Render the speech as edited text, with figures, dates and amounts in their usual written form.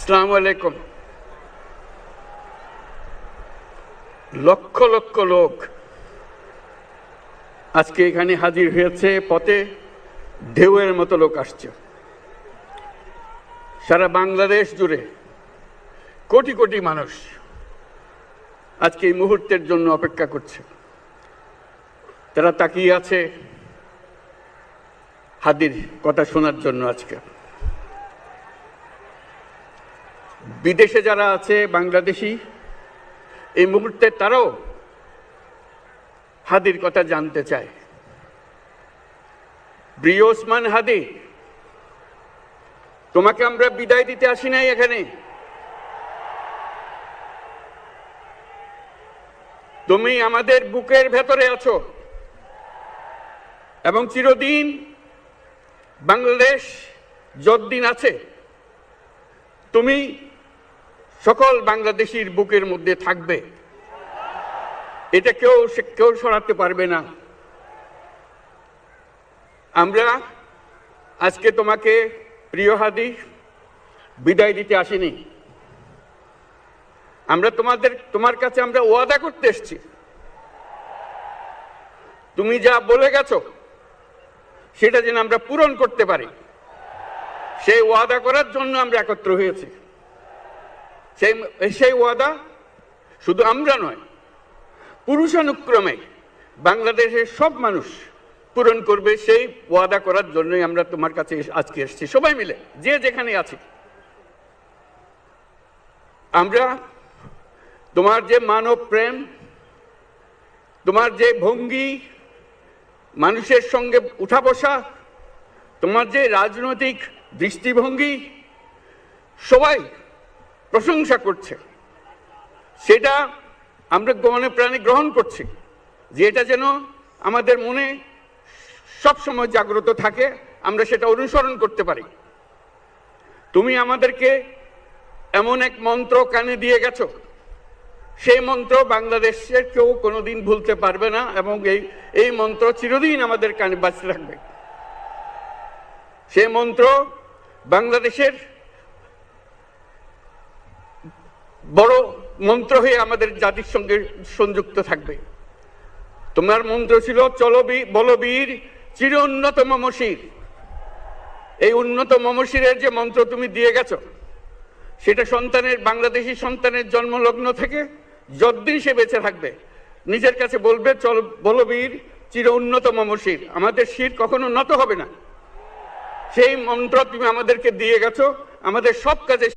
আসসালামু আলাইকুম। লক্ষ লক্ষ লোক আজকে এখানে হাজির হয়েছে, পথে ঢেউয়ের মতো লোক আসছে। সারা বাংলাদেশ জুড়ে কোটি কোটি মানুষ আজকে এই মুহূর্তের জন্য অপেক্ষা করছে। তারা তাকিয়ে আছে হাদির কথা শোনার জন্য। আজকে বিদেশে যারা আছে বাংলাদেশি, এই মুহূর্তে তারাও হাদির কথা জানতে চায়। প্রিয় ওসমান হাদি, তোমাকে আমরা বিদায় দিতে আসি নাই এখানে। তুমি আমাদের বুকের ভেতরে আছো এবং চিরদিন বাংলাদেশ যতদিন আছে তুমি সকল বাংলাদেশির বুকের মধ্যে থাকবে। এটা কেউ সরাতে পারবে না। আমরা আজকে তোমাকে প্রিয় হাদি বিদায় দিতে আসিনি। আমরা তোমার কাছে আমরা ওয়াদা করতে এসেছি। তুমি যা বলে গেছো সেটা যেন আমরা পূরণ করতে পারি, সেই ওয়াদা করার জন্য আমরা একত্র হয়েছি। সেই ওয়াদা শুধু আমরা নয়, পুরুষানুক্রমে বাংলাদেশের সব মানুষ পূরণ করবে। সেই ওয়াদা করার জন্যই আমরা তোমার কাছে আজকে এসেছি, সবাই মিলে যে যেখানে আছি। আমরা তোমার যে মানব প্রেম, তোমার যে ভঙ্গি, মানুষের সঙ্গে উঠা বসা, তোমার যে রাজনৈতিক দৃষ্টিভঙ্গি, সবাই প্রশংসা করছে। সেটা আমরা মনে প্রাণে গ্রহণ করছি, যে এটা যেন আমাদের মনে সবসময় জাগ্রত থাকে, আমরা সেটা অনুসরণ করতে পারি। তুমি আমাদেরকে এমন এক মন্ত্র কানে দিয়ে গেছো, সেই মন্ত্র বাংলাদেশের কেউ কোনোদিন ভুলতে পারবে না এবং এই মন্ত্র চিরদিন আমাদের কানে বাঁচতে থাকবে। সেই মন্ত্র বাংলাদেশের বড় মন্ত্র হয়ে আমাদের জাতির সঙ্গে সংযুক্ত থাকবে। তোমার মন্ত্র ছিল চলো বলবীর চির উন্নত মমশির। এই উন্নত মমশিরের যে মন্ত্র তুমি দিয়ে গেছো, সেটা বাংলাদেশি সন্তানের জন্মলগ্ন থেকে যতদিন সে বেঁচে থাকবে নিজের কাছে বলবে চল বলবীর চির উন্নত মমশির, আমাদের শির কখনো নত হবে না। সেই মন্ত্র তুমি আমাদেরকে দিয়ে গেছো, আমাদের সব কাজে